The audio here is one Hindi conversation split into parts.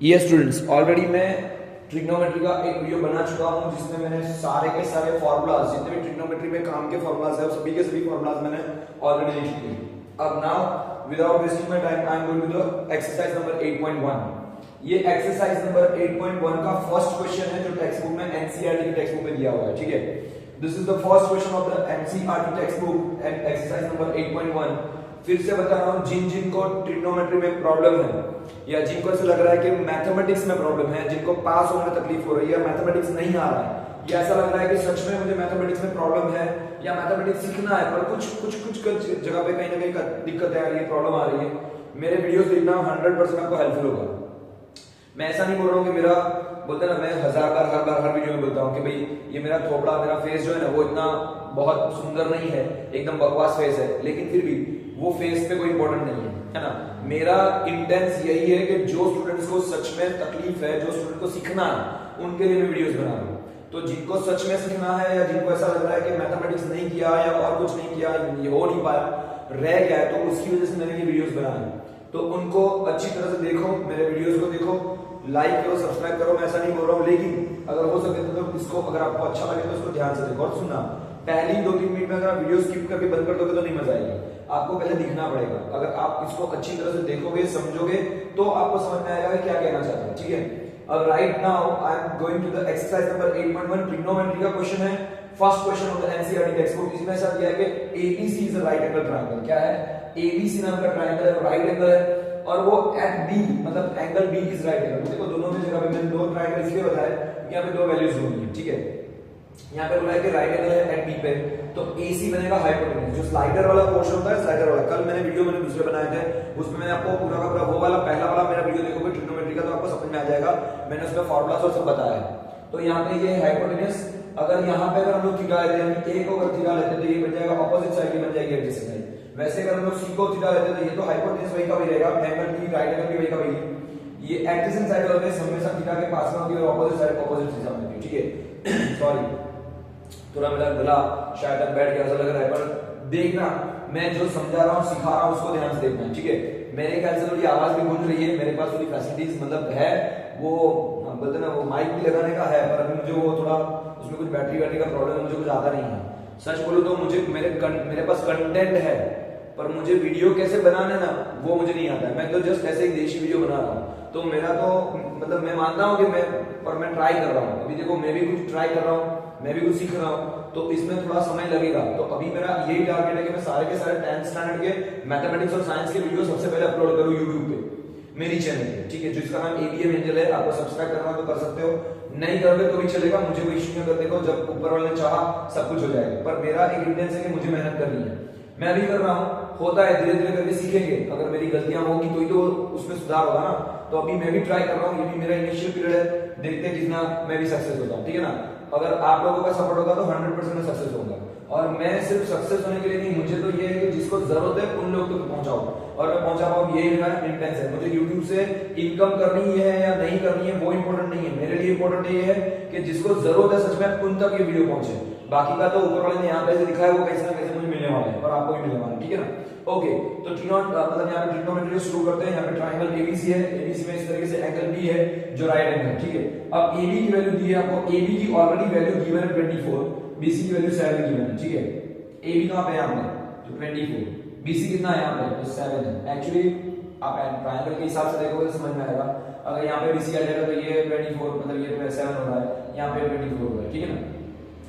ये स्टूडेंट्स ऑलरेडी मैं ट्रिग्नोमेट्री का एक वीडियो बना चुका हूं जिसमें मैंने सारे के सारे फॉर्मूलाज जितने भी ट्रिग्नोमेट्री में काम के फॉर्मूलाज है सभी के सभी फॉर्मूलाज मैंने ऑलरेडी लिख दिए। अब now without wasting my time I am going to the exercise number 8.1। ये एक्सरसाइज नंबर 8.1 का फर्स्ट क्वेश्चन है जो टेक्स्ट बुक में एनसीईआरटी की टेक्स्ट बुक में दिया हुआ है। ठीक है, this is the first question of the NCERT text book and exercise number 8.1। फिर से बता रहा हूं, जिनको ट्रिग्नोमेट्री में प्रॉब्लम है या जिनको ऐसा लग रहा है कि मैथमेटिक्स में प्रॉब्लम है, जिनको पास होने में तकलीफ हो रही है, मैथमेटिक्स नहीं आ रहा है या ऐसा लग रहा है कि सच में मुझे मैथमेटिक्स में प्रॉब्लम है या मैथमेटिक्स सीखना है पर कुछ जगह पे कहीं ना कहीं दिक्कत आ रही है, प्रॉब्लम आ रही है, मेरे वीडियोस देखना 100% आपको हेल्पफुल होगा। मैं ऐसा नहीं बोल रहा हूँ कि मेरा बोलते ना, मैं हर बार हर वीडियो में बोलता हूँ कि भाई ये मेरा थोपड़ा, मेरा फेस जो है ना वो इतना बहुत सुंदर नहीं है, एकदम बकवास फेस है, लेकिन फिर भी वो फेस पे कोई इंपॉर्टेंट नहीं है ना। मेरा इंटेंस यही है कि जो स्टूडेंट्स को सच में तकलीफ है, जो स्टूडेंट को सीखना है, उनके लिए मैं वीडियोस बना रहा हूँ। तो जिनको सच में सीखना है या जिनको ऐसा लग रहा है कि मैथमेटिक्स नहीं किया या और कुछ नहीं किया, ये हो नहीं पाया, रह गया है, तो उसकी वजह से मैंने ये वीडियोस बनाए। तो उनको अच्छी तरह से देखो, मेरे वीडियोस को देखो, लाइक करो, सब्सक्राइब करो। मैं ऐसा नहीं बोल रहा हूँ, लेकिन अगर हो सके तो इसको, अगर आपको अच्छा लगे तो इसको ध्यान से देखो और सुनना। पहली 2-3 मिनट में अगर आप वीडियो स्किप करके बंद कर दोगे तो नहीं मजा आएगी, आपको पहले दिखना पड़ेगा। अगर आप इसको अच्छी तरह से देखोगे, समझोगे, तो आपको समझ में आएगा कि क्या कहना चाहते हैं। ठीक है, अब right now I am going to the exercise number 8.1। Trigonometry का क्वेश्चन है, first question of the NCERT text book. इसमें ऐसा दिया है कि ABC is a right angle triangle. क्या है? एबीसी नाम का ट्रायंगल है, राइट एंगल है, और वो एट बी मतलब angle B is right angle. देखो दोनों में जगह पे मैंने दो ट्रायंगल इसलिए बताया, यहाँ पे दो वैल्यूज होनी है। ठीक है, यहाँ पे बोला है कि राइट एंगल है एट बी पे, तो AC बनेगा हाइपोटेन्यूज। जो स्लाइडर वाला पोर्शन होता है, स्लाइडर वाला, कल मैंने वीडियो दूसरे बनाए थे, उसमें मैंने आपको पूरा का पूरा वो वाला पहला वाला मेरा वीडियो देखोगे ट्रिग्नोमेट्री का तो आपको समझ में आ जाएगा, मैंने उसमें फॉर्मूलास और सब बताया है। तो यहाँ पे ये हाइपोटेन्यूज, अगर यहाँ पे अगर हम लोग थीटा लेते हैं, A को अगर थीटा लेते हैं तो ये बन जाएगा ऑपोजिट साइड, की बन जाएगी एडजेसेंट साइड। वैसे अगर हम लोग C को थीटा लेते हैं तो ये तो हाइपोटेन्यूज वही का वही रहेगा, एंगल B राइट एंगल भी वही का वही। ये एडजेसेंट साइड होते हैं हमेशा थीटा के पास में होती है और ऑपोजिट साइड ऑपोजिट से होती है। ठीक है, सॉरी थोड़ा मेरा गला शायद अब बैठ गया, ऐसा लग रहा है, पर देखना मैं जो समझा रहा हूँ, सिखा रहा हूँ, उसको ध्यान से देखना। ठीक है, मेरे ख्याल से थोड़ी आवाज भी गूंज रही है, मेरे पास थोड़ी फैसिलिटीज मतलब है, वो बोलते ना वो माइक भी लगाने का है, पर अभी मुझे वो थोड़ा उसमें कुछ बैटरी का प्रॉब्लम है, मुझे कुछ आता नहीं है। सच बोलूं तो मुझे मेरे पास कंटेंट है, पर मुझे वीडियो कैसे बनाना है ना वो मुझे नहीं आता है। मैं तो जस्ट ऐसे एक देशी वीडियो बना रहा हूँ, तो मेरा तो मतलब मैं मानता हूँ कि मैं ट्राई कर रहा हूँ। अभी देखो मैं भी कुछ ट्राई कर रहा हूँ, मैं भी कुछ सीख रहा हूँ, तो इसमें थोड़ा समय लगेगा। तो अभी मेरा यही टारगेट है कि मैं सारे के सारे 10th स्टैंडर्ड के मैथमेटिक्स और साइंस के वीडियो सबसे पहले अपलोड करूँ यूट्यूब पे, मेरी चैनल पे। ठीक है, जिसका नाम ABM एंजल है, आपको सब्सक्राइब करना तो कर सकते हो, नहीं करोगे तो भी चलेगा, मुझे कोई इश्यू नहीं करने को, जब ऊपर वाले ने चाहा सब कुछ हो जाएगा। पर मेरा एक इंटेंस है कि मुझे मेहनत करनी है, मैं भी कर रहा हूँ, होता है, धीरे धीरे करके सीखेंगे। अगर मेरी गलतियां होगी तो ही तो उसमें सुधार होगा ना। तो अभी मैं भी ट्राई कर रहा हूँ, ये भी मेरा इनिशियल पीरियड है, देखते हैं कितना मैं भी सक्सेस होता हूँ। ठीक है ना, अगर आप लोगों का सपोर्ट होगा तो 100% मैं सक्सेस होगा। और मैं सिर्फ सक्सेस होने के लिए नहीं, मुझे तो ये है कि जिसको जरूरत है उन लोगों तक पहुंचाओ, और मैं पहुंचा पाऊं, ये मेरा इंटेंस है। मुझे YouTube से इनकम करनी है या नहीं करनी है वो इंपॉर्टेंट नहीं है, मेरे लिए इंपॉर्टेंट ये है कि जिसको जरूरत है सच में उन तक ये वीडियो पहुंचे। बाकी का तो ऊपर वाले ने यहाँ पे दिखा है वो कैसे ना कैसे मुझे मिलने वाला है और आपको भी मिलने वाला है। ठीक है ना, ओके। तो मतलब यहाँ पे ट्रिग्नोमेट्री शुरू करते हैं। यहाँ पे ट्रायंगल ABC है, ABC में इस तरीके से एंगल B है जो राइट एंगल। ठीक है, अब AB की वैल्यू दी है आपको, AB की ऑलरेडी वैल्यू गिवन है 24, BC की वैल्यू 7 गिवन है। ठीक है, AB कहां पे है यहाँ पे, तो 24, BC कितना है यहाँ पे, तो 7 है। एक्चुअली आप ट्रायंगल के हिसाब से देखोगे तो समझ में आएगा। अगर यहाँ पे BC आ जाएगा तो ये 24 मतलब ये 7 हो रहा है, यहाँ पे 24 हो रहा है। ठीक है ना,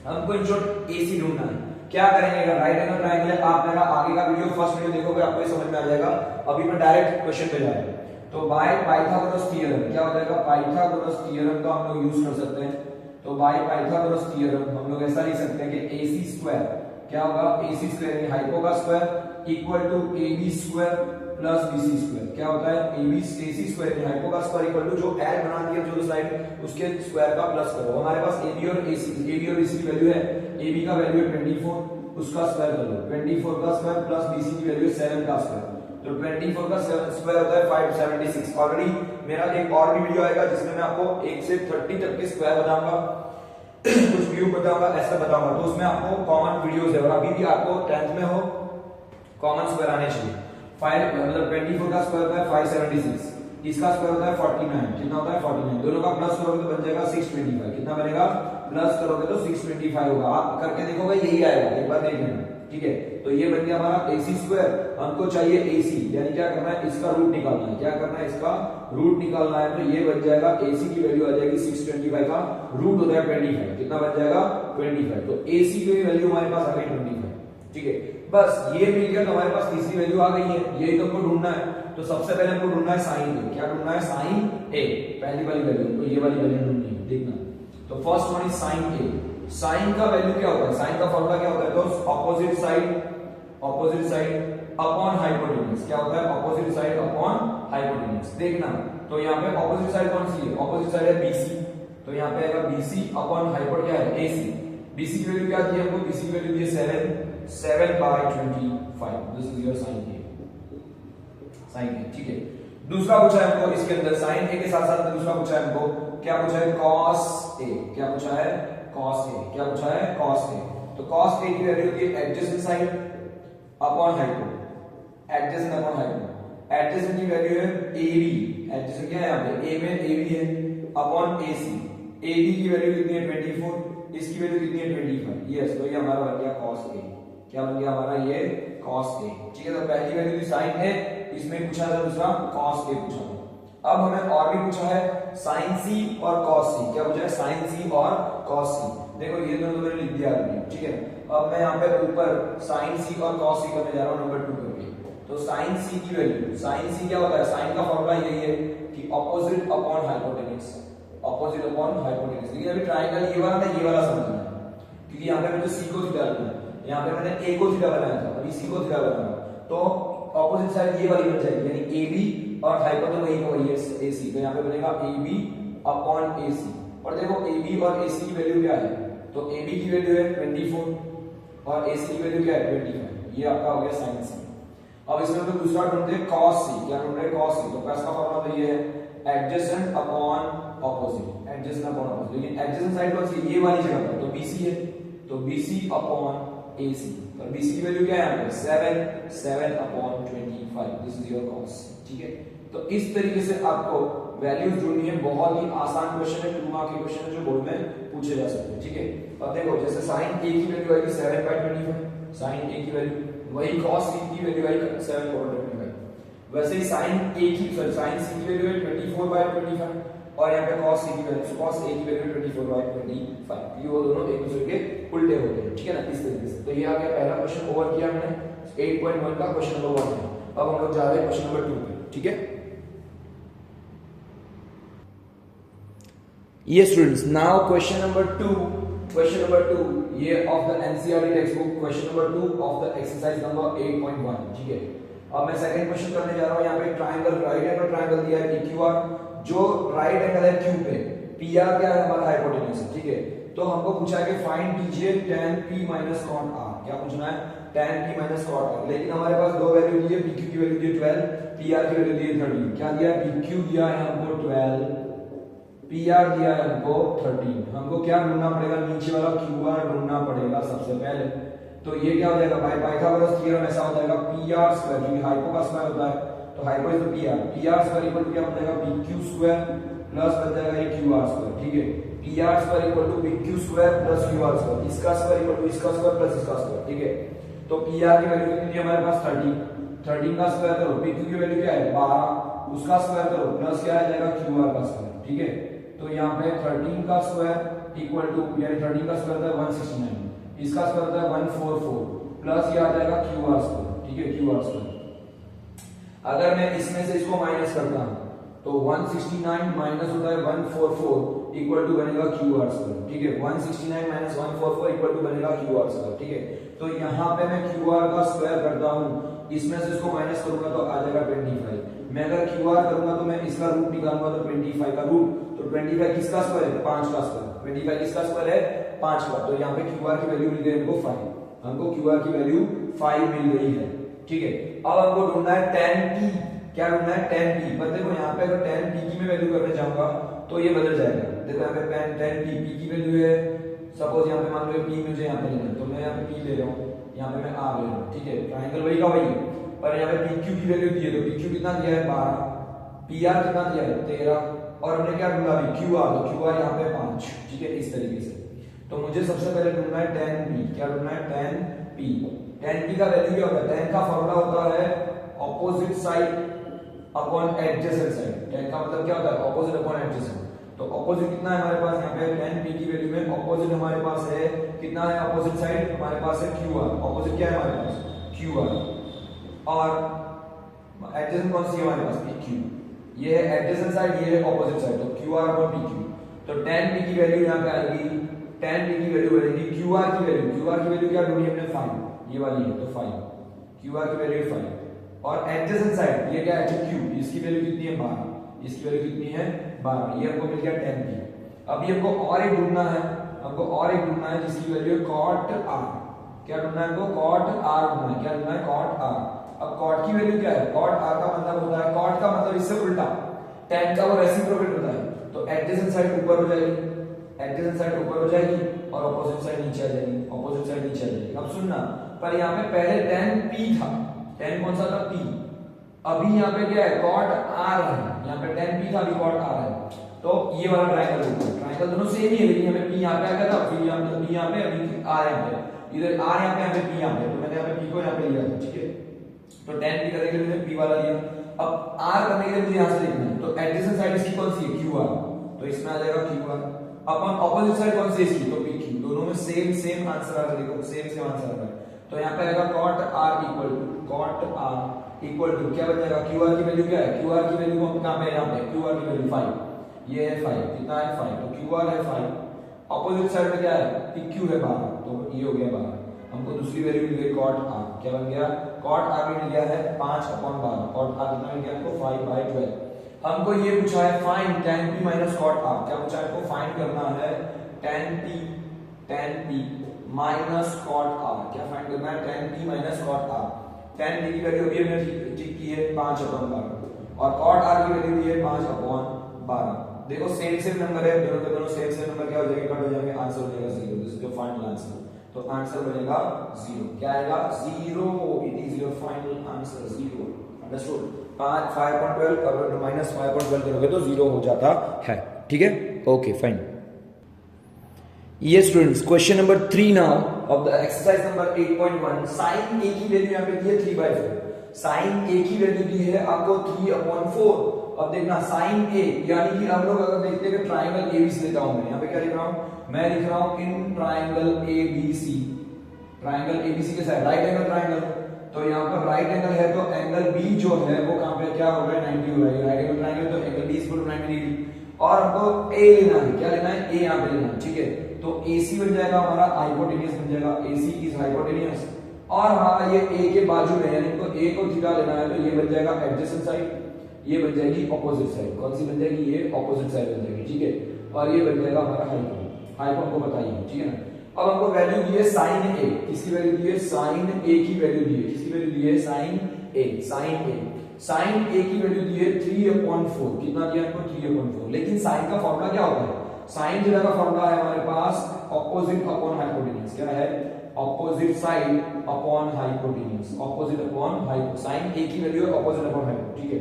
हमको इन शॉर्ट AC ढूंढना है। क्या करेंगे, अगर राइट एंगल ट्रायंगल है, आप मेरा आगे का वीडियो फर्स्ट वीडियो देखोगे आपको ये समझ में आ जाएगा। अभी मैं डायरेक्ट क्वेश्चन पे जा रहा हूं। तो बाय पाइथागोरस थ्योरम क्या हो जाएगा, पाइथागोरस थ्योरम का हम लोग यूज कर सकते हैं। तो बाय पाइथागोरस थ्योरम हम लोग ऐसा लिख सकते हैं कि AC स्क्वायर क्या होगा, AC स्क्वायर यानी हाइपो का square equal to AB square plus BC square. क्या होता है, AC स्क्वायर यानी हाइपो का स्क्वायर इक्वल टू जो L बना दिया जो साइड उसके स्क्वायर का प्लस करो। हमारे पास AB और BC की वैल्यू है, AB का वैल्यू है 24, उसका स्क्वायर कर लो, 24 का स्क्वायर प्लस BC की वैल्यू है 7 का स्क्वायर, तो 24 का स्क्वायर होता है 576। ऑलरेडी मेरा एक और भी वीडियो आएगा जिसमें मैं आपको 1 से 30 तक के स्क्वायर बताऊंगा, कुछ व्यू बताऊंगा, ऐसा बताऊंगा। तो उसमें आपको कॉमन वीडियोस है और अभी भी आपको 10th में हो कॉमन स्क्वायर आने चाहिए। 5 मतलब 24 का स्क्वायर होता है 576, इसका स्क्वायर होता है 49, कितना होता है 49, दोनों का प्लस करोगे तो बन जाएगा 625, कितना बनेगा प्लस करोगे तो 625 होगा, आप करके देखोगे यही आएगा, एक बार देख लेना, ठीक है। तो ये बन गया हमारा AC स्क्वायर, हमको चाहिए AC, यानी क्या करना है, इसका रूट निकालना है, क्या करना है, इसका रूट निकालना है, तो ये बन जाएगा AC की वैल्यू आ जाएगी 625 का रूट होता है 25, कितना बन जाएगा 25, तो AC की वैल्यू हमारे पास आ गई 25, ठीक है। बस ये मिल गया तो हमारे पास तीसरी वैल्यू आ गई है, यही तो हमको ढूंढना है, तो सबसे पहले हमको ढूंढना है साइन A, क्या ढूंढना है साइन A, पहली वाली वैल्यू, तो ये वाली वैल्यू ढूंढनी है, देखना। तो first one is sine A, sine का वैल्यू क्या होता है, साइन का फॉर्मूला क्या होता है, तो ऑपोजिट साइड अपॉन हाइपोटेन्यूज, क्या होता है ऑपोजिट साइड अपॉन हाइपोटेन्यूज, देखना। तो यहाँ पे ऑपोजिट साइड कौन सी है, ऑपोजिट साइड है BC, तो यहाँ पे आएगा BC अपॉन हाइपोट क्या है AC, BC की वैल्यू क्या दी है हमको, BC की वैल्यू दी है 7/25, this is your sine A, ठीक है। दूसरा पूछा है हमको इसके अंदर साइन A के साथ साथ दूसरा पूछा है हमको, क्या पूछा है cos A, क्या पूछा है cos A, क्या पूछा है cos A, तो cos A की वैल्यू होती है adjacent side upon हाइपोट, adjacent upon हाइपोट, adjacent की वैल्यू है AB, एडजेसेंट क्या है यहाँ पे A में AB है अपॉन AC, AB की वैल्यू कितनी है 24, इसकी वैल्यू कितनी है 25, यस, तो ये हमारा बन गया cos A, क्या बन गया हमारा ये cos A, ठीक है। तो पहली वैल्यू थी sin A, इसमें पूछा था दूसरा cos A पूछा था। अब हमें और भी पूछा है sin C और cos C, क्या पूछा है sin C और cos C, देखो ये दोनों मैंने लिख दिया अभी, ठीक है। अब मैं यहाँ पे ऊपर sin C और cos C करने जा रहा हूँ नंबर 2 करके, तो sin C की वैल्यू, sin C क्या होता है, sin का फॉर्मूला यही है कि opposite upon hypotenuse, opposite upon hypotenuse, लेकिन अभी ट्रायंगल ये वाला ना ये वाला समझना है, क्योंकि यहाँ पे मुझे C को थीटा लेना है, यहाँ पे मैंने A को थीटा बनाया था, अभी C को थीटा बनाऊंगा, तो ऑपोजिट साइड ये वाली बन जाएगी, यानी AB और हाइपोटेन्यूज वही का वही है AC, तो यहाँ पे बनेगा AB अपॉन AC, और देखो AB और AC की वैल्यू क्या है, तो AB की वैल्यू है 24 और AC की वैल्यू क्या है 25, ये आपका हो गया sin C। अब इसमें हम दूसरा ढूंढते हैं cos C, क्या ढूंढ रहे हैं cos C, तो इसका फॉर्मूला तो ये है adjacent upon opposite, adjacent upon opposite, लेकिन एडजेसेंट साइड कौन सी, ये वाली जगह पर, तो BC है, तो BC अपॉन AC, और BC की वैल्यू क्या है यहाँ पे 7 upon 25, this is your cos, ठीक है। तो इस तरीके से आपको वैल्यूज ढूंढनी है, बहुत ही आसान क्वेश्चन है, 2 मार्क के क्वेश्चन है जो बोर्ड में पूछे जा सकते हैं, ठीक है। अब देखो जैसे sin A की वैल्यू आएगी 7/25, sin A की वैल्यू वही cos C की वैल्यू आएगी 7/25, वैसे ही sin C की वैल्यू है 24/25, और यहाँ पे cos C की वैल्यू, cos A की वैल्यू 24/25, ये वो दोनों एक दूसरे के उल्टे होते हैं, ठीक है ना, इस तरीके से। तो ये आ गया पहला क्वेश्चन, ओवर किया हमने 8.1 का क्वेश्चन नंबर 1 है। अब हम लोग जा रहे हैं क्वेश्चन नंबर 2 पे, ठीक है। Yes students, now question number 2 ये of the NCERT textbook, question number 2 of the exercise number 8.1, ठीक है। अब मैं सेकंड क्वेश्चन करने जा रहा हूँ, यहाँ पे ट्रायंगल, राइट एंगल ट्रायंगल दिया है PQR, जो राइट एंगल है Q पे, PR क्या है हमारा हाइपोटेन्यूज है, ठीक है। तो हमको पूछा है कि फाइंड कीजिए tan P minus cot R, क्या पूछना है tan P minus cot R, लेकिन हमारे पास दो वैल्यू दी है, PQ की वैल्यू दी है 12, PR की वैल्यू दी है 13, क्या दिया है PQ दिया है हमको 12, PR दिया है हमको 13, हमको क्या ढूंढना पड़ेगा, नीचे वाला QR ढूंढना पड़ेगा सबसे पहले। तो ये क्या हो जाएगा, बाय पाइथागोरस थ्योरम ऐसा हो जाएगा PR स्क्वायर, क्योंकि हाइपो का स्क्वायर होता है, तो hypo is PR square equal to क्या बन जाएगा PQ स्क्वायर प्लस बन जाएगा ये QR स्क्वायर, ठीक है। PR square equal to PQ square plus QR square, इसका स्क्वायर इक्वल टू इसका स्क्वायर प्लस इसका स्क्वायर, ठीक है। तो PR की वैल्यू कितनी है हमारे पास 13 का स्क्वायर करो, PQ की वैल्यू क्या है 12, उसका स्क्वायर करो प्लस क्या आ जाएगा QR का स्क्वायर, ठीक है। तो यहाँ पे 13 का स्क्वायर इक्वल टू, यानी 13 का स्क्वायर होता है 169, इसका स्क्वायर होता है 144 प्लस ये आ जाएगा QR स्क्वायर, ठीक है, QR स्क्वायर। अगर मैं इसमें से इसको माइनस करता हूं तो 169 माइनस होता है 144 इक्वल टू बनेगा QR स्क्वायर, ठीक है। 169 माइनस 144 इक्वल टू बनेगा QR स्क्वायर, ठीक है। तो यहाँ पे मैं QR का स्क्वायर करता हूँ, इसमें से इसको माइनस करूंगा तो आ जाएगा 25, मैं अगर QR करूंगा तो मैं इसका रूट निकालूंगा तो 25 का रूट, तो 25 किसका स्क्वायर है 5 का स्क्वायर, 25 किसका स्क्वायर है 5 का, तो यहाँ पे QR की वैल्यू मिल गई हमको 5, हमको QR की वैल्यू 5 मिल गई है, ठीक है। अब हमको ढूंढना है tan P, क्या ढूंढना है tan P, पर देखो यहाँ पे अगर tan P की मैं वैल्यू करने जाऊंगा तो ये बदल जाएगा, देखो यहाँ पे tan P की वैल्यू है, सपोज यहाँ पे मान लो P मुझे यहाँ पे लेना है, तो मैं यहाँ पे P ले रहा हूँ, यहाँ पे मैं R ले रहा हूँ, ठीक है। ट्रायंगल वही का वही, पर यहाँ पे PQ की वैल्यू दी है, तो PQ कितना दिया है 12, पी आर कितना दिया है 13, और हमने क्या ढूंढा अभी क्यू आर, तो क्यू आर यहाँ पे 5, ठीक है इस तरीके से। तो मुझे सबसे पहले ढूंढना है 10p, क्या ढूंढना है 10p। 10p का वैल्यू क्या होता है, 10 का फॉर्मूला होता है opposite side upon adjacent side. 10 का मतलब क्या होता है ऑपोजिट अपॉन एडजेसेंट। तो ऑपोजिट कितना है हमारे पास यहाँ पे 10p की वैल्यू में ऑपोजिट हमारे पास है कितना है, ऑपोजिट साइड हमारे पास है qr। ऑपोजिट क्या है हमारे पास qr, और एडजेसेंट कौन सी है हमारे पास pq। ये है एडजेसेंट साइड, ये है ऑपोजिट साइड, तो qr और pq। तो 10p की वैल्यू यहाँ पे आएगी, 10p की वैल्यू बनेगी qr की वैल्यू, qr की वैल्यू क्या ढूंढी हमने 5, ये वाली है तो 5, qr की वैल्यू 5, और एडजेसेंट साइड ये क्या है q, इसकी वैल्यू कितनी है 12, इसकी वैल्यू कितनी है 12, ये हमको मिल गया 10p। अभी हमको और एक ढूंढना है, हमको और एक ढूंढना है जिसकी वैल्यू है cot r। क्या ढूंढना है हमको cot r ढूंढना है, क्या ढूंढना है cot r। अब cot की वैल्यू क्या है, cot r का मतलब होता है, cot का मतलब इससे उल्टा, tan का वो रेसिप्रोकेट होता है, तो एडजेसेंट साइड ऊपर हो जाएगी, एडजेसेंट साइड ऊपर हो जाएगी और ऑपोजिट साइड नीचे आ जाएगी, ऑपोजिट साइड नीचे आ जाएगी। अब सुनना, पर यहाँ पे पहले tan p था, tan कौन सा था p, अभी यहाँ पे क्या है cot r है, यहाँ पे tan p था अभी cot r है, तो ये वाला ट्रायंगल होगा, ट्रायंगल दोनों सेम ही है, लेकिन यहाँ पे p यहाँ पे आ गया था, फिर यहाँ पे p यहाँ पे, अभी r यहाँ पे, इधर r यहाँ पे, यहाँ पे p यहाँ पे, तो मैंने यहाँ पे p को यहाँ पे लिया था, ठीक है। तो tan p करने के लिए p वाला लिया, अब r करने के लिए मुझे यहाँ से देखना है, तो एडजेसेंट साइड इसकी कौन सी है qr, तो इसमें आ जाएगा qr, अपन ऑपोजिट साइड कौन सी है इसकी, तो pq, दोनों में सेम आंसर आ रहा है, देखो सेम आंसर आ रहा है। तो यहाँ पे आएगा cot r इक्वल टू क्या बन जाएगा, qr की वैल्यू क्या है, qr की वैल्यू को कहां पे, यहाँ पे qr की वैल्यू 5, ये है 5, कितना है 5, तो qr है 5, ऑपोजिट साइड में क्या है pq है 12, तो ये हो गया 12। हमको दूसरी वैल्यू मिल गई cot r, क्या बन गया cot r मिल गया है 5/12, cot r कितना मिल गया हमको 5/12। हमको ये पूछा है find tan p minus cot r, क्या पूछा है हमको फाइंड करना है tan p minus cot r, क्या फाइंड करना है tan p minus cot r। tan p की वैल्यू अभी हमने ठीक की है 5/12 और cot r की वैल्यू दी है 5/12। देखो सेम नंबर है, दोनों के दोनों सेम नंबर, क्या हो जाएंगे कट हो जाएंगे, आंसर हो जाएगा 0, this is your final answer. तो आंसर बनेगा 0, क्या आएगा 0, it is your final answer 0, understood. 5/12 और माइनस 5/12 करोगे तो 0 हो जाता है, ठीक है, okay fine. Yes students, question number 3 now of the exercise number 8.1, sin a की वैल्यू यहाँ पे दी है 3/4, sin a की वैल्यू दी है आपको 3/4। अब देखना sin a, यानी कि हम लोग अगर देखते हैं कि ट्राइंगल ABC लेता हूं मैं, यहाँ पे क्या लिख रहा हूं, मैं लिख रहा हूं in triangle ABC, triangle ABC के साथ राइट एंगल ट्राइंगल, तो यहाँ पर राइट एंगल है तो एंगल B जो है वो कहां पे क्या हो रहा है 90 हो रहा है, राइट एंगल ट्राइंगल तो एंगल B = 90 डिग्री, और हमको A लेना है, क्या लेना है A यहाँ पे लेना है, ठीक है। तो AC बन जाएगा हमारा हाइपोटेन्यूज बन जाएगा, AC इज हाइपोटेन्यूज, और हमारा ये A के बाजू में यानी तो A को थीटा लेना है, तो ये बन जाएगा एडजेसेंट साइड, ये बन जाएगी ऑपोजिट साइड, कौन सी बन जाएगी, ये ऑपोजिट साइड बन जाएगी, ठीक है, और ये बन जाएगा हमारा हाइपो को बताइए, ठीक है ना। अब हमको वैल्यू दी है sin A, किसकी वैल्यू दी है sin A की वैल्यू दी है, किसकी वैल्यू दी है sin A, sin A की वैल्यू दी है 3/4, कितना दिया हमको 3/4, लेकिन sin का फॉर्मूला क्या होता है, sin थीटा का फॉर्मूला है हमारे पास ऑपोजिट अपॉन हाइपोटेन्यूज, क्या है opposite side upon hypotenuse, opposite upon hypo, sin A की वैल्यू है ऑपोजिट अपॉन हाइपो, ठीक है।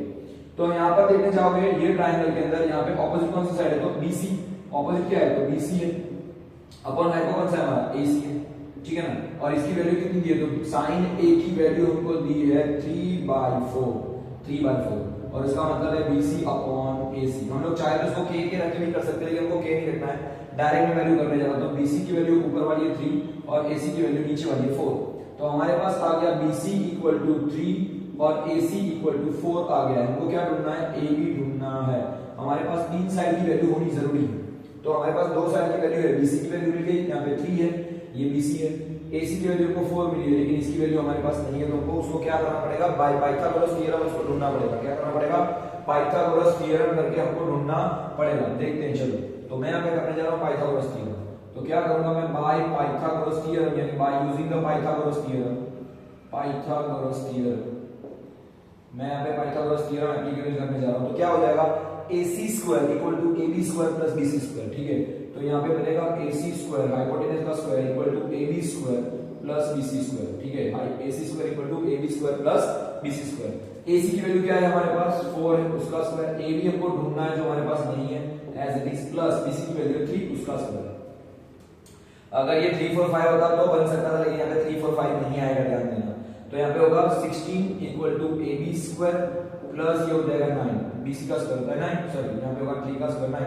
तो यहाँ पर देखने जाओगे ये ट्रायंगल के अंदर यहाँ पे ऑपोजिट कौन सी साइड है, तो BC, ऑपोजिट क्या है तो BC है, अपॉन हाइपो कौन सा है हमारा AC है, ठीक है ना। और इसकी वैल्यू कितनी दी है, तो sin A की वैल्यू हमको दी है 3/4, और इसका मतलब है BC अपॉन AC। हम लोग चाहे तो इसको k रख के भी कर सकते हैं, लेकिन हमको k नहीं रखना है, डायरेक्ट में वैल्यू करने जा रहा हूं, तो BC की वैल्यू ऊपर वाली है 3 और AC की वैल्यू नीचे वाली है 4, तो हमारे पास आ गया BC = 3 और AC = 4 आ गया है। हमको क्या ढूंढना है, AB ढूंढना है। हमारे पास तीन साइड की वैल्यू होनी जरूरी है, तो हमारे पास दो साइड की वैल्यू है, BC की वैल्यू मिल गई यहाँ पे 3 है, ये BC है, AC की वैल्यू को 4 मिली है, लेकिन इसकी वैल्यू हमारे पास नहीं है, तो हमको उसको क्या करना पड़ेगा, बाय पाइथागोरस थ्योरम उसको ढूंढना पड़ेगा, क्या करना पड़ेगा, पाइथागोरस थ्योरम करके हमको ढूंढना पड़ेगा। देखते हैं चलो, तो मैं यहाँ पे करने जा रहा हूँ पाइथागोरस थ्योरम, तो क्या करूंगा मैं, बाय पाइथागोरस थ्योरम यानी bye using the Pythagoras theorem, मैं यहाँ पे पाइथागोरस थ्योरम एप्लीकेट करने जा रहा हूँ, तो क्या हो जाएगा AC² = AB² + BC², ठीक है। तो यहाँ पे बनेगा AC² हाइपोटेन्यूज का स्क्वायर = AB² + BC², ठीक है, AC² = AB² + BC²। AC की वैल्यू क्या है हमारे पास 4 है, उसका स्क्वायर। AB हमको ढूंढना है जो हमारे पास नहीं है, as it is, plus BC की वैल्यू 3, उसका स्क्वायर। अगर ये 3 4 5 होता तो बन सकता था, लेकिन यहाँ पे 3 4 5 नहीं आएगा, ध्यान देना। तो यहाँ पे होगा 16 equal to AB square plus ये हो जाएगा 9, BC का स्क्वायर होता है 9, सॉरी यहाँ पे होगा 3 का स्क्वायर 9,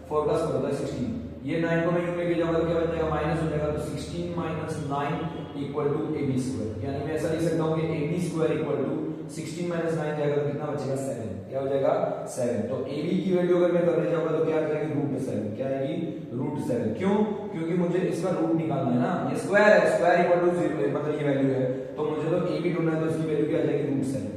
4 का स्क्वायर होता है 16। ये 9 को मैं यूं लेके जाऊंगा तो क्या बन जाएगा, माइनस हो जाएगा, तो 16 minus 9 equal to AB square. यानी मैं ऐसा लिख सकता हूँ कि AB square equal to 16 minus 9 जाएगा तो कितना बचेगा 7, क्या हो जाएगा 7। तो AB की वैल्यू अगर मैं करने जाऊंगा तो क्या आ जाएगी √7, क्या आएगी √7। क्यों? क्योंकि मुझे इसका रूट निकालना है ना, ये स्क्वायर है, स्क्वायर इक्वल टू 0 मतलब ये वैल्यू है, तो मुझे तो AB ढूंढना है, तो इसकी वैल्यू क्या आ जाएगी √7।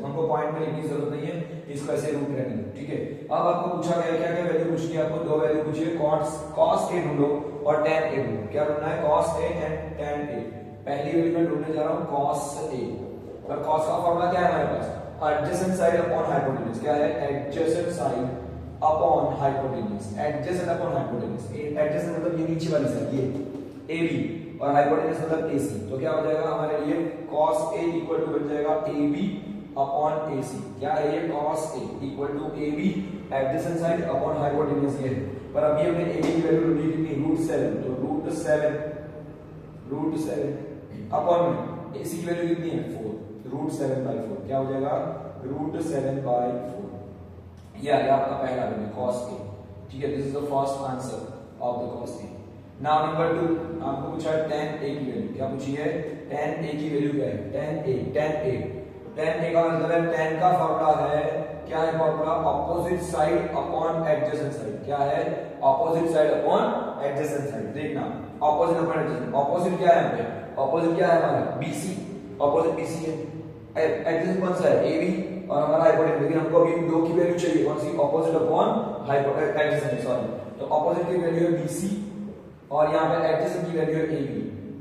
हमको पॉइंट में लिखने की जरूरत नहीं है, इसको ऐसे रूट रहने दो, ठीक है। अब आपको पूछा गया क्या क्या वैल्यू पूछनी है, आपको दो वैल्यू पूछी है, cos A ढूंढो और tan A ढूंढो। क्या ढूंढना है, cos A and tan A। पहली वैल्यू मैं ढूंढने जा रहा हूं cos A, और cos का फॉर्मूला क्या है हमारे पास, एडजेसेंट साइड अपॉन हाइपोटेन्यूज। क्या है, adjacent side upon hypotenuse, adjacent upon hypotenuse. Adjacent मतलब ये नीचे वाली साइड, ये AB, और हाइपोटेन्यूज मतलब AC। तो क्या हो जाएगा हमारे लिए cos A इक्वल टू बन जाएगा AB अपॉन AC। क्या है ये, cos A equal to AB adjacent side upon hypotenuse ये है। पर अभी हमने AB की वैल्यू ढूंढी कितनी, √7, तो √7 अपॉन में AC की वैल्यू कितनी है 4, √7/4। क्या हो जाएगा √7/4। ये आ गया आपका पहला वैल्यू cos A, ठीक है। This is the first answer of the cos A। Now number 2, आपको पूछा है tan A की वैल्यू। क्या पूछी है, tan A की वैल्यू क्या है, tan A का मतलब है, tan का फॉर्मूला है, क्या है formula, opposite side upon adjacent side. क्या है, opposite side upon adjacent side. देखना ऑपोजिट अपॉन एडजेसेंट, ऑपोजिट क्या है यहाँ पे, ऑपोजिट क्या है हमारा BC, ऑपोजिट BC है, एडजेसेंट कौन सा है AB, और हमारा हाइपोटेन्यूज। लेकिन हमको अभी दो की वैल्यू चाहिए, कौन सी, ऑपोजिट अपॉन एडजेसेंट, सॉरी। तो ऑपोजिट की वैल्यू है BC और यहाँ पे एडजेसेंट की वैल्यू है AB।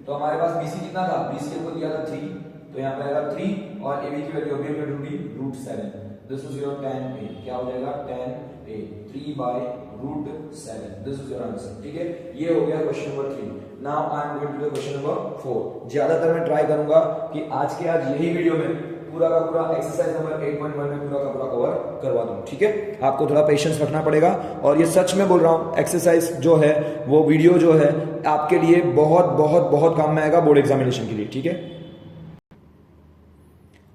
तो हमारे पास BC कितना था, BC हमको दिया था 3, तो यहाँ पे आएगा 3, और AB की वैल्यू अभी हमने ढूंढी √7। This is your tan A। क्या हो जाएगा, tan A 3/√7। This is your answer, ठीक है। ये हो गया question number 3। Now I am going to the question number 4। ज्यादातर मैं ट्राई करूंगा कि आज यही वीडियो में पूरा का पूरा एक्सरसाइज नंबर 8.1 में पूरा का पूरा कवर करवा दूं, ठीक है। आपको थोड़ा पेशेंस रखना पड़ेगा, और ये सच में बोल रहा हूं, एक्सरसाइज जो है वो वीडियो जो है आपके लिए बहुत बहुत बहुत काम में आएगा बोर्ड एग्जामिनेशन के लिए, ठीक है।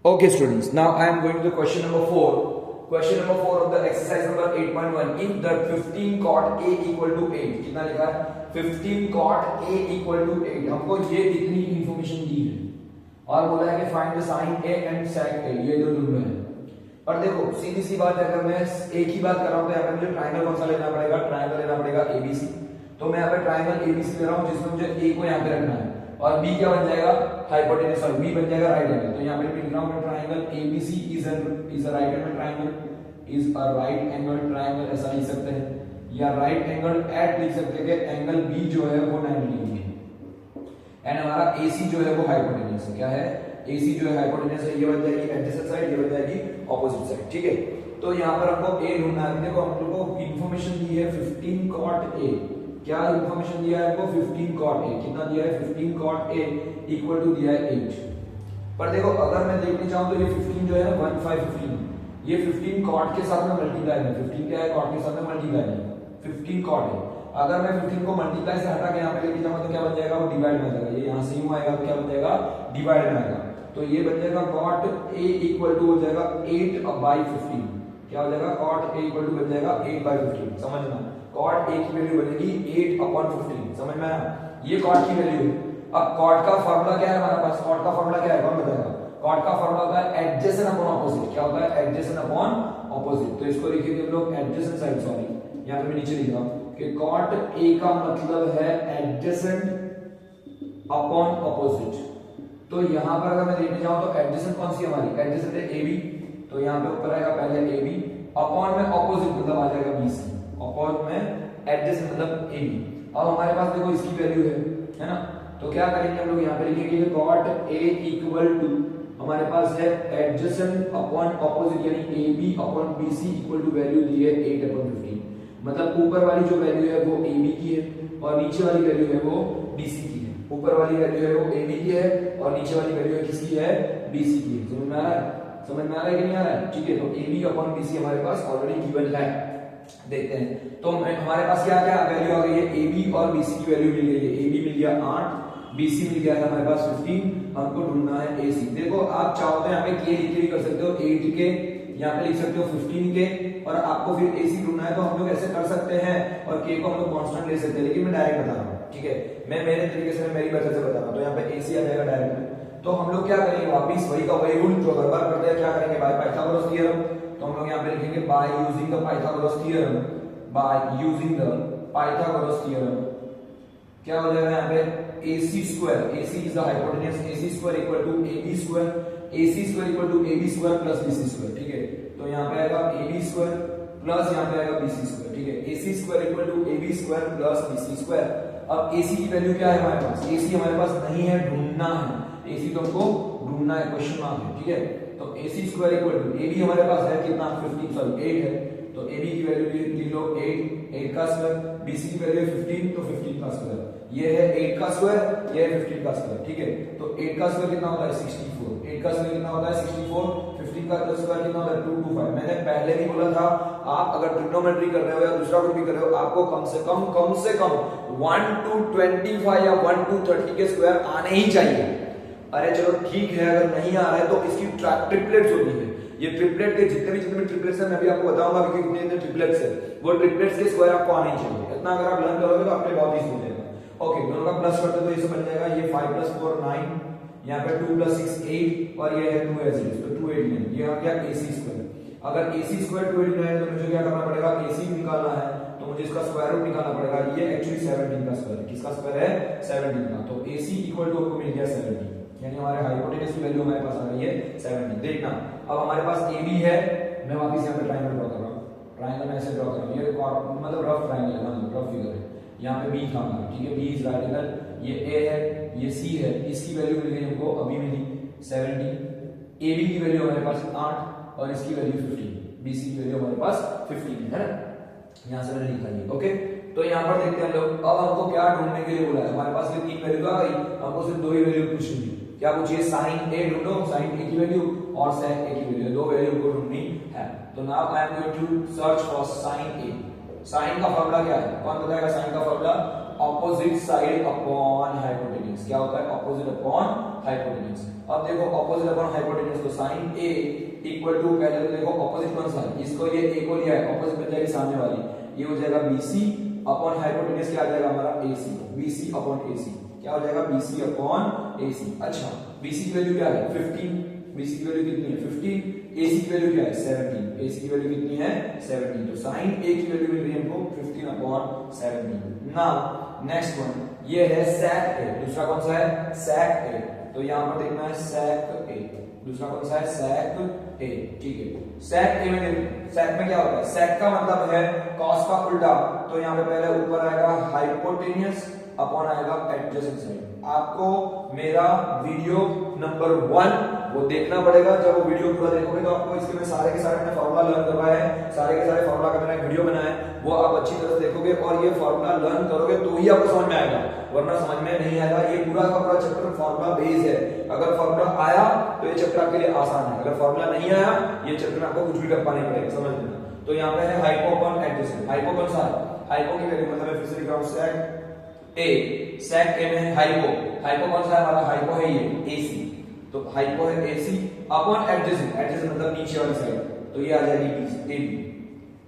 Okay students, now I am going to the question number 4. Question number 4 of the exercise number 8.1. If the 15 cot A equal to 8, कितना लिखा है, 15 cot A equal to 8। हमको ये इतनी इंफॉर्मेशन दी है और बोला है कि find the sine A and sec A, ये दो ढूंढना है। और देखो सीधी सी बात है, अगर मैं A की बात कर रहा हूं तो यहाँ पे मुझे ट्राइंगल कौन सा लेना पड़ेगा, ट्राइंगल लेना पड़ेगा ABC। तो मैं यहाँ पे ट्राइंगल ABC ले रहा हूँ, जिसमें मुझे A को यहाँ पे रखना है, और B क्या बन जाएगा, हाइपोटेन्यूज, और B बन जाएगा राइट एंगल। तो यहाँ पे लिख रहा हूं मैं, triangle ABC is a right angle triangle, is a right angle triangle, ऐसा लिख सकते हैं, या राइट एंगल एट लिख सकते हैं कि एंगल B जो है वो 90 डिग्री है, एंड हमारा AC जो है वो हाइपोटेन्यूज है। क्या है, AC जो है हाइपोटेन्यूज है, ये बन जाएगी एडजेसेंट साइड, ये बन जाएगी ऑपोजिट साइड, ठीक है। तो यहाँ पर हमको A ढूंढना है। देखो हम लोगों को इंफॉर्मेशन दी है 15 cot A। क्या इंफॉर्मेशन दिया है आपको, 15 cot A। कितना दिया है, 15 cot A इक्वल टू दिया है 8। पर देखो अगर मैं देखने चाहूं तो ये 15 जो है 15 ये 15 cot के साथ में मल्टीप्लाई है, 15 क्या है, cot के साथ में मल्टीप्लाई है, 15 cot है। अगर मैं 15 को मल्टीप्लाई से हटा के यहाँ पे लेके जाऊंगा तो क्या बन जाएगा, वो डिवाइड में आ जाएगा। ये यहाँ से यूं आएगा तो क्या बन जाएगा, डिवाइड में आएगा। तो ये बन जाएगा cot A इक्वल टू हो जाएगा 8/15। क्या हो जाएगा, cot A इक्वल टू बन जाएगा 8/15। समझना, cot A की वैल्यू बनेगी 8/15। समझ में आया, ये cot की वैल्यू है। अब cot का फार्मूला क्या है हमारे पास, cot का फार्मूला क्या है, कौन बताएगा। cot का फार्मूला होता है एडजेसेंट अपॉन ऑपोजिट। क्या होता है, एडजेसेंट अपॉन ऑपोजिट। तो इसको लिखेंगे हम लोग एडजेसेंट साइड, सॉरी यहाँ पे मैं नीचे लिख रहा हूं कि cot A का मतलब है एडजेसेंट अपॉन ऑपोजिट। तो यहां पर अगर मैं देखने जाऊं तो एडजेसेंट कौन सी हमारी, एडजेसेंट है AB। तो यहां पे ऊपर आएगा पहले AB, अपॉन में ऑपोजिट मतलब आ जाएगा BC, अपॉन में एडजेसेंट मतलब AB। अब हमारे पास देखो इसकी वैल्यू है ना, तो क्या करेंगे हम लोग यहाँ पे लिखेंगे कि cot A इक्वल टू हमारे पास है एडजेसेंट अपॉन ऑपोजिट, यानी AB upon BC equal to value दी है 8/15। मतलब ऊपर वाली जो वैल्यू है वो AB की है और नीचे वाली वैल्यू है वो BC की है। ऊपर वाली वैल्यू है वो AB की है और नीचे वाली वैल्यू है किसकी है, BC की है। समझ में आ रहा है, समझ में आ रहा है कि नहीं आ रहा है? ठीक है, तो AB अपॉन BC हमारे पास ऑलरेडी गिवन है। देखते हैं तो हमारे पास क्या क्या वैल्यू आ गई है, AB और BC की वैल्यू मिल गई है। AB मिल गया 8, BC मिल गया है हमारे पास 15, हमको ढूंढना है AC। देखो आप चाहो तो यहाँ पे K लिख के भी कर सकते हो, 8 के यहाँ पे लिख सकते हो 15 के, और आपको फिर AC ढूंढना है तो हम लोग ऐसे कर सकते हैं, और K को हम लोग कांस्टेंट ले सकते हैं, लेकिन मैं डायरेक्ट बता रहा हूँ। ठीक है, मैं मेरे तरीके से मेरी मेथड से बता रहा हूँ। तो यहाँ पे AC आ जाएगा डायरेक्ट। तो हम लोग क्या करेंगे, वापिस वही का वही रूल जो हर बार करते हैं, क्या करेंगे, बाय पाइथागोरस थ्योरम। तो हम लोग यहाँ पे लिखेंगे by using the Pythagoras theorem, by using the Pythagoras theorem. क्या हो जाएगा यहाँ पे, AC square, AC is the hypotenuse, AC square equal to AB square, AC square equal to AB square plus BC square. ठीक है, तो यहाँ पे आएगा AB स्क्वायर प्लस यहाँ पे आएगा BC स्क्वायर। ठीक है, AC square equal to AB square plus BC square. अब AC की वैल्यू क्या है हमारे पास, AC हमारे पास नहीं है, ढूंढना है। AC तो हमको ढूंढना है, क्वेश्चन मार्क है। ठीक है, तो AC square equal to AB हमारे पास है कितना, 15 सॉरी 8 है, तो AB की वैल्यू लिख लो 8 का स्क्वायर, BC की वैल्यू है 15, तो 15 का स्क्वायर। ये है 8 का स्क्वायर, ये है 15 का स्क्वायर। ठीक है, तो 8 का स्क्वायर कितना होता है, 64। 8 का स्क्वायर कितना होता है, 64। 15 का स्क्वायर कितना होता है, 225। मैंने पहले भी बोला था, आप अगर ट्रिग्नोमेट्री कर रहे हो या दूसरा कुछ भी कर रहे हो, आपको कम से कम 1 to 25 या 1 to 30 के स्क्वायर आने ही चाहिए। अरे चलो ठीक है, अगर नहीं आ रहा है तो इसकी ट्रिपलेट्स होती है। ये ट्रिपलेट के जितने भी ट्रिपलेट्स हैं मैं भी आपको बताऊंगा कि कितने ट्रिपलेट्स है, वो ट्रिपलेट्स के स्क्वायर आपको आने ही चाहिए। इतना अगर आप लर्न करोगे तो आपके लिए बहुत इजी हो जाएगा। ओके, दोनों का प्लस करते तो ये बन जाएगा, ये 5 + 4 9, यहाँ पे 2 + 6 8, और ये है 2 ऐसे, तो 289। ये आ गया AC स्क्वायर। अगर AC स्क्वायर 289 है तो मुझे क्या करना पड़ेगा, AC निकालना है तो मुझे इसका स्क्वायर रूट निकालना पड़ेगा। ये एक्चुअली 17 का स्क्वायर है। किसका स्क्वायर है, 17 का। तो AC इक्वल टू आपको मिल गया 17, यानी हमारे हाइपोटेन्यूज की वैल्यू हमारे पास आ रही है 17। देखना, अब हमारे पास AB है, मैं वापस यहाँ पे ट्रायंगल ड्रॉ कर रहा हूँ। ट्रायंगल मैं ऐसे ड्रॉ कर रहा हूँ, ये मतलब रफ ट्रायंगल है, मतलब रफ फिगर है। यहाँ पे B था हमारा, ठीक है, B इज राइट एंगल, ये A है, ये C है, इसकी वैल्यू मिल गई हमको, अभी मिली 70। AB की वैल्यू हमारे पास 8 और इसकी वैल्यू 15, BC की वैल्यू हमारे पास 15 है ना, यहाँ से मैंने लिखा है। ओके, तो यहाँ पर देखते हैं हम लोग, अब हमको क्या ढूंढने के लिए बोला है, हमारे पास ये 3 वैल्यू आ गई, हमको सिर्फ 2 ही वैल्यू पूछनी है। क्या पूछिए, sin A ढूंढो, sin A की वैल्यू और sec A की वैल्यू, 2 वैल्यू को ढूंढनी है। तो now I am going to search for sin A। sin का फार्मूला क्या है, कौन बताएगा sin का formula, opposite side upon hypotenuse. क्या होता है, ऑपोजिट अपॉन हाइपोटेन्यूज। अब देखो ऑपोजिट अपॉन हाइपोटेन्यूज, तो sin A इक्वल टू, पहले तो देखो ऑपोजिट कौन सा है, इसको ये A को लिया है, ऑपोजिट बन जाएगी सामने वाली, ये हो जाएगा BC अपॉन हाइपोटेन्यूज, क्या आ जाएगा हमारा AC, BC अपॉन AC, क्या हो जाएगा BC अपॉन AC। अच्छा, BC की वैल्यू क्या है 15, BC की वैल्यू कितनी है 15, AC की वैल्यू क्या है 17, AC की वैल्यू कितनी है 17। तो sin A की वैल्यू मिल रही है हमको 15 अपॉन 17। नाउ नेक्स्ट वन, ये है sec A, दूसरा कौन सा है sec A, तो यहां पर देखना है sec A, दूसरा कौन सा है sec A। ठीक है, sec A में, sec में क्या होता है, sec का मतलब है cos का उल्टा, तो यहाँ पे पहले ऊपर आएगा हाइपोटेन्यूज अपॉन आएगा एडजेसेंट साइड। आपको मेरा वीडियो नंबर 1 वो देखना पड़ेगा, जब वो वीडियो पूरा देखोगे तो आपको इसके में सारे के सारे मैंने फार्मूला लर्न करवाए हैं, सारे के सारे फार्मूला का मैंने वीडियो बनाया है, वो आप अच्छी तरह से देखोगे और ये फार्मूला लर्न करोगे तो ही आपको समझ में आएगा, वरना समझ में नहीं आएगा। ये पूरा का पूरा चैप्टर फार्मूला बेस्ड है, अगर फार्मूला आया तो ये चैप्टर आपके लिए आसान है, अगर फार्मूला नहीं आया ये चैप्टर आपको कुछ भी कर पाने पड़ेगा, समझ लेना। तो यहाँ पे है हाइपो अपॉन एडजेसेंट। हाइपो कौन सा है, हाइपो की वैल्यू मतलब फिर से लिख रहा हूं sec A, sec A में हाइपो, हाइपो कौन सा है हमारा, हाइपो है ये AC, तो हाइपो है AC अपॉन एडजेसेंट, एडजेसेंट मतलब नीचे वाली साइड, तो ये आ जाएगी AB।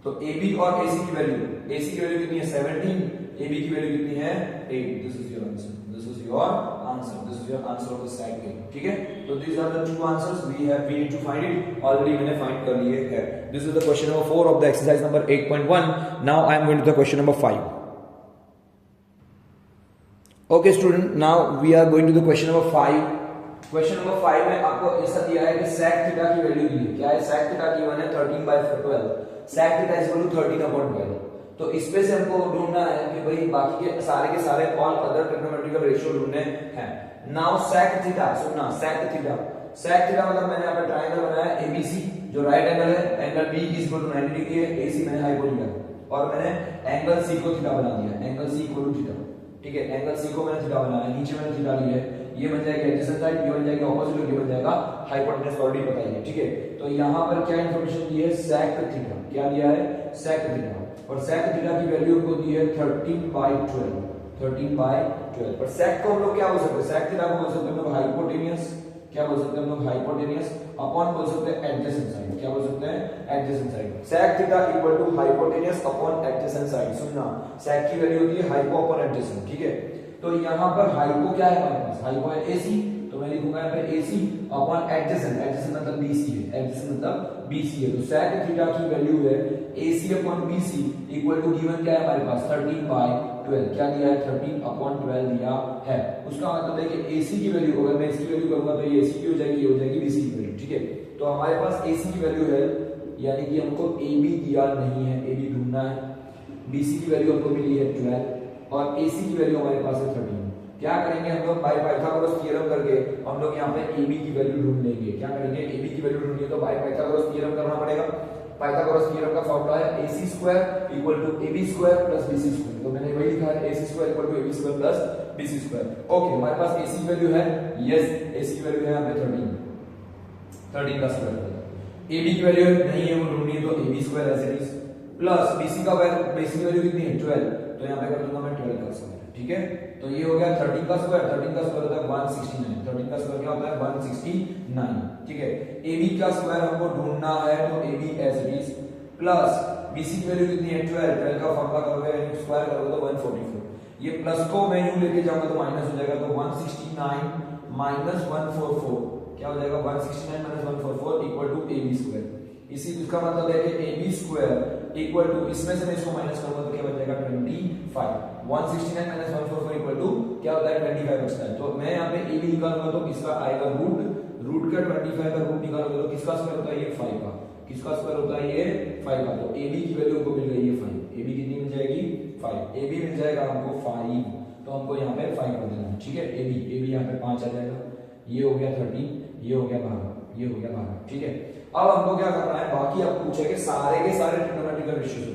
तो AB और AC की वैल्यू, AC की वैल्यू कितनी है 17, AB की वैल्यू कितनी है 8। This is your answer, this is your answer, this is your answer of the sec A। ठीक है, तो these are the two answers we need to find it, already मैंने फाइंड कर लिए है। This is the question number 4 of the exercise number 8.1. Now I am going to the question number 5. Okay student, now we are going to the question number 5. Question number 5 में आपको ऐसा दिया है कि sec थीटा की वैल्यू दी है, क्या है sec थीटा की वन है 13/12, sec theta is equal to 13/12। तो इस पे से हमको ढूंढना है कि भाई बाकी के सारे ऑल अदर ट्रिग्नोमेट्रिकल रेशियो ढूंढने हैं। नाउ sec थीटा, सुनना sec थीटा मतलब मैंने यहाँ पे ट्रायंगल बनाया ABC जो राइट एंगल है, angle B is equal to 90 degree है, AC मैंने हाइपो लिया और मैंने एंगल C को थीटा बना दिया, angle C equal to theta. ठीक है, एंगल C को मैंने थीटा बनाया, नीचे मैंने थीटा लिया है, ये बन जाएगा एडजेसेंट साइड, ये बन जाएगा ऑपोजिट, और ये बन जाएगा हाइपोटेन्यूज, ऑलरेडी पता ही है, ठीक है। तो यहाँ पर क्या इंफॉर्मेशन दी है, sec थीटा, क्या दिया है, sec थीटा, और sec थीटा की वैल्यू हमको दी है 13/12, 13/12। पर sec को हम लोग क्या बोल सकते हैं, sec थीटा को बोल सकते हैं हम लोग हाइपोटेन्यूज, क्या बोल सकते हैं हम लोग हाइपोटेन्यूज, अपॉन बोल सकते हैं एडजेसेंट साइड, क्या बोल सकते हैं adjacent side. sec theta equal to hypotenuse upon adjacent side, सुनना sec की वैल्यू होती है हाइपो अपॉन एडजेसेंट, ठीक है। तो यहाँ पर हाइपो क्या है हमारे पास, हाइपो है AC, तो मैं लिखूंगा यहाँ पे AC अपॉन एडजेसेंट, एडजेसेंट मतलब BC है, एडजेसेंट मतलब BC है। तो sec थीटा की वैल्यू है AC upon BC equal to given क्या है हमारे पास 13/12, क्या दिया है 13/12 दिया है। उसका मतलब है कि AC की वैल्यू, अगर मैं इसकी वैल्यू करूंगा तो ये AC की हो जाएगी, ये हो जाएगी BC की वैल्यू, ठीक है। तो हमारे पास AC की वैल्यू है, यानी कि हमको AB दिया नहीं है, AB ढूंढना है, BC की वैल्यू हमको मिली है 12 और AC की वैल्यू हमारे पास है 13। क्या करेंगे हम लोग, बाय पाइथागोरस थ्योरम करके हम लोग यहाँ पे AB की वैल्यू ढूंढ लेंगे। क्या करेंगे, AB की वैल्यू ढूंढनी है तो बाय पाइथागोरस थ्योरम करना पड़ेगा। पाइथागोरस थ्योरम का फॉर्मूला है AC² = AB² + BC²। तो मैंने वही लिखा है AC² = AB² + BC²। ओके, हमारे पास AC की वैल्यू है, यस AC की वैल्यू है यहाँ पे 13 का स्क्वायर। AB की वैल्यू नहीं है, वो ढूंढनी है, तो AB² ऐसे ही प्लस BC की वैल्यू कितनी है 12, तो यहाँ पे कर दूंगा मैं 12 का स्क्वायर, ठीक है। तो ये हो गया 13 का स्क्वायर, 13 का स्क्वायर होता है 169, 13 का स्क्वायर क्या होता है 169, ठीक है। AB का स्क्वायर हमको ढूंढना है, तो AB as it is plus BC की वैल्यू कितनी है 12, 12 का फॉर्मूला करोगे यानी स्क्वायर करोगे तो 144, ये प्लस को मैं यूं लेके जाऊंगा तो माइनस हो जाएगा, तो 169 - 144 क्या हो जाएगा 169 - 144 इक्वल टू AB²। इसी इसका मतलब है कि AB² इक्वल टू, इसमें से मैं इसको माइनस करूंगा तो क्या बच जाएगा 25, 169 - 144 इक्वल टू क्या होता है 25 बचता है। तो मैं यहाँ पे AB निकालूंगा तो किसका आएगा रूट का 25 का रूट निकालोगे तो किसका स्क्वायर होता है ये 5 का, किसका स्क्वायर होता है ये 5 का। तो AB की वैल्यू को मिल गई है 5, AB कितनी मिल जाएगी 5, AB मिल जाएगा हमको 5, तो हमको यहाँ पे 5 कर देना है, ठीक है। AB यहाँ पे 5 आ जाएगा, ये हो गया 13, ये हो गया 12, ये हो गया 12, ठीक है। अब हमको क्या करना है, बाकी आप पूछे कि सारे के सारे ट्रिग्नोमेट्रिकल रेशियो,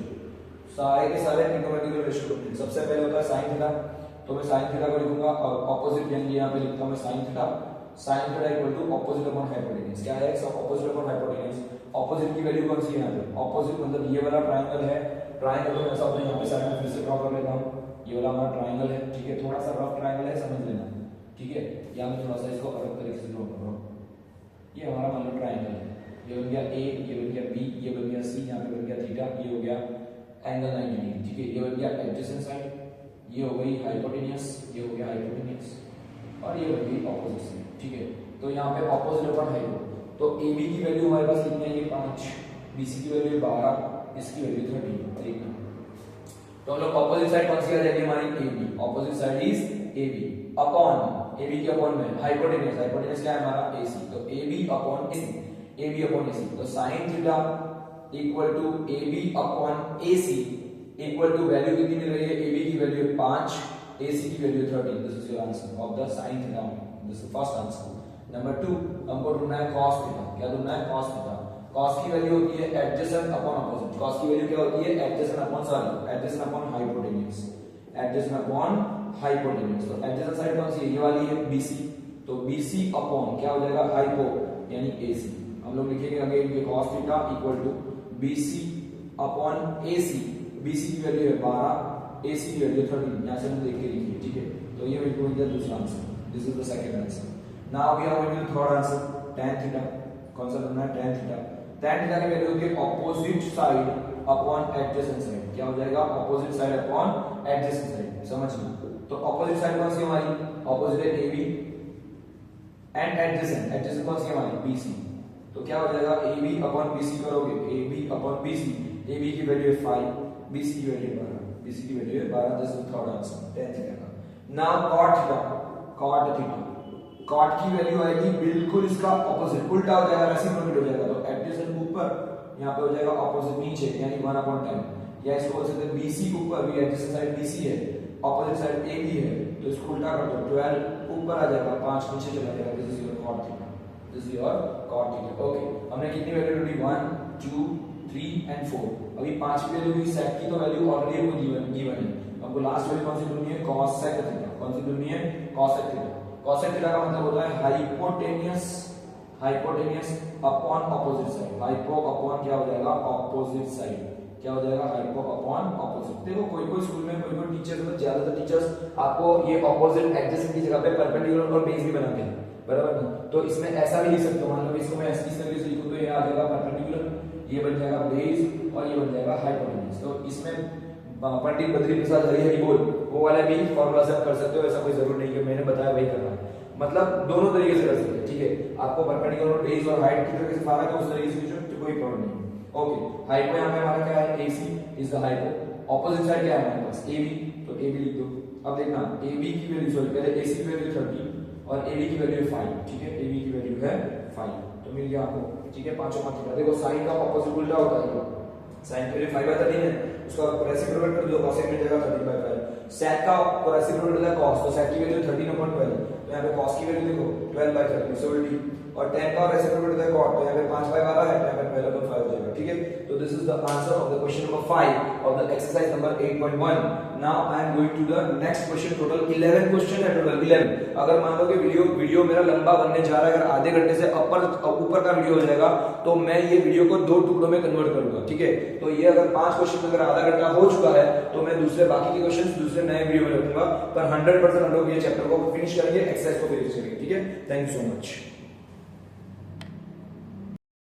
सारे के सारे ट्रिग्नोमेट्रिकल रेशियो। सबसे पहले होता है sin थीटा, तो मैं sin थीटा को लिखूंगा ऑपोजिट, यानी यहाँ पे लिखता हूं मैं sin theta equal to opposite upon hypotenuse. क्या है ऑपोजिट अपॉन हाइपोटेन्यूज, ऑपोजिट की वैल्यू कौन सी है यहाँ पे, ऑपोजिट मतलब ये वाला ट्रायंगल है, ट्रायंगल को ऐसा होता है यहाँ पे साइड में फिर से ड्रॉ कर लेता हूँ, ये वाला हमारा ट्रायंगल है, ठीक है। थोड़ा सा रफ ट्रायंगल है, समझ लेना, ठीक है। या मैं थोड़ा सा इसको अलग तरीके से ड्रॉ कर रहा हूँ, ये हमारा मान लो ट्रायंगल है, ये बन गया A, ये बन गया B, ये बन गया C, यहाँ पे बन गया थीटा, ये हो गया एंगल 90 डिग्री, ठीक है। ये बन गया एडजेसेंट साइड, ये हो गई हाइपोटेन्यूज, ये हो गया हाइपोटेन्यूज, और ये बन गई ऑपोजिट साइड, ठीक है। तो यहाँ पे ऑपोजिट अपॉन हाइपो, तो AB की वैल्यू हमारे पास कितनी है, ये 5, BC की वैल्यू 12, इसकी वैल्यू 13, देखना। तो हम लोग ऑपोजिट साइड कौन सी आ जाएगी हमारी AB, opposite side is AB upon AB के अपॉन में हाइपोटेन्यूज, हाइपोटेन्यूज क्या है हमारा AC, तो AB अपॉन AC, तो sin theta equal to AB upon AC equal to value कितनी मिल रही है, AB की वैल्यू 5, AC की value 13, this is your answer of the sin theta, this is first answer. Number 2 हमको ढूंढना है cos थीटा, क्या ढूंढना है cos थीटा, cos की वैल्यू होती है एडजेसेंट अपॉन ऑपोजिट, cos की वैल्यू क्या होती है adjacent upon hypotenuse, adjacent upon hypotenuse. तो एडजेसेंट साइड कौन सी है, ये वाली है BC, तो BC अपॉन क्या हो जाएगा हाइपो यानी AC, हम लोग लिखेंगे अगेन कि cos theta equal to BC upon AC, BC की वैल्यू है 12, AC की वैल्यू 13, यहां से हम देख के लिखिए, ठीक है। तो ये बिल्कुल इधर दूसरा answer, this is the second answer. Now we are going to third answer, tan theta, कौन सा ढूंढना है tan थीटा, tan थीटा की वैल्यू होती है opposite side upon adjacent side, क्या हो जाएगा opposite side upon adjacent side, समझना। तो ऑपोजिट साइड कौन सी हमारी, ऑपोजिट है AB एंड एडजेसेंट कौन सी हमारी BC, तो क्या हो जाएगा AB अपॉन BC करोगे, AB अपॉन BC, AB की वैल्यू है 5, BC की वैल्यू है 12, BC की वैल्यू है 12, this is third answer tan theta का। नाउ cot थीटा, cot की वैल्यू आएगी बिल्कुल इसका ऑपोजिट, उल्टा हो जाएगा, रेसिप्रोकल हो जाएगा, तो एडजेसेंट ऊपर, यहाँ पे हो जाएगा ऑपोजिट नीचे, यानी 1/10, या इसको बोल सकते हैं BC ऊपर, भी एडजेसेंट साइड BC है, ऑपोजिट साइड AB है, तो इसको उल्टा कर दो, 12 ऊपर आ जाएगा, 5 नीचे चला जाएगा, this is your cot theta, this is your cot theta. Okay, हमने कितनी वैल्यू ढूंढी 1 2 3 एंड 4, अभी 5 की वैल्यू हुई, sec की तो वैल्यू ऑलरेडी हमको गिवन है, हमको लास्ट वैल्यू कौन सी ढूंढनी है cos sec थीटा, कौन सी ढूंढनी है cos sec theta. Cosec theta का मतलब होता है hypotenuse upon opposite side. Hypo upon क्या हो जाएगा, ऑपोजिट साइड। क्या हो जाएगा, हाइपो अपॉन ऑपोजिट। देखो कोई कोई स्कूल में कोई कोई टीचर्स मतलब ज्यादातर टीचर्स आपको ये ऑपोजिट एडजेसेंट की जगह पे परपेंडिकुलर और बेस भी बनाते हैं, बराबर ना। तो इसमें ऐसा भी लिख सकते हो, मान लो इसको मैं इस तरीके से लिखूं तो ये आ जाएगा परपेंडिकुलर, ये बन जाएगा बेस और ये बन जाएगा हाइपोटेन्यूज। तो इसमें पंडित बद्री प्रसाद हरी बोल वो वाला भी फॉर्मूला से आप कर सकते हो, ऐसा कोई जरूर नहीं कि मैंने बताया वही करना है, मतलब दोनों तरीके से कर सकते हैं, ठीक है। आपको परपेंडिकुलर बेस और हाइट की तरीके से फाड़ा तो उस तरीके से जो कोई प्रॉब्लम नहीं। ओके, हाइपो यहाँ पे हमारा क्या है, AC is the hypo. Opposite side क्या है हमारे पास, AB, तो AB लिख दो। अब देखना AB की वैल्यू, सॉरी पहले AC की वैल्यू 30 और AB की वैल्यू है 5, ठीक है। AB की वैल्यू है 5, तो मिल गया आपको, ठीक है। पांचों पांच देखो साइन का ऑपोजिट उल्टा होता है, साइन की वैल्यू 5/13 है, उसका रेसिप्रोकेट कर दो, cos मिल जाएगा 30/5। sec का रेसिप्रोकेट होता है cos, तो sec की वैल्यू 13/12, तो यहाँ पे cos की वैल्यू देखो 12/30, सो उल्टी। और tan का रेसिप्रोकेट होता है cot, तो यहाँ पे 5/12 है, तो यहाँ पे 12/5 हो जाएगा, ठीक है। तो this is the answer of the question number 5 of the exercise number 8.1। Now I am going to the next question. Total 11 question है, टोटल 11। अगर मान लो कि वीडियो मेरा लंबा बनने जा रहा है, अगर आधे घंटे से ऊपर का वीडियो हो जाएगा तो मैं ये वीडियो को 2 टुकड़ों में कन्वर्ट करूंगा, ठीक है। तो ये अगर 5 क्वेश्चन अगर आधा घंटा हो चुका है तो मैं दूसरे बाकी के क्वेश्चन दूसरे नए वीडियो में रखूंगा, पर 100% हम लोग ये चैप्टर को फिनिश करेंगे, एक्सरसाइज को फिनिश करेंगे, ठीक है। Thank you so much.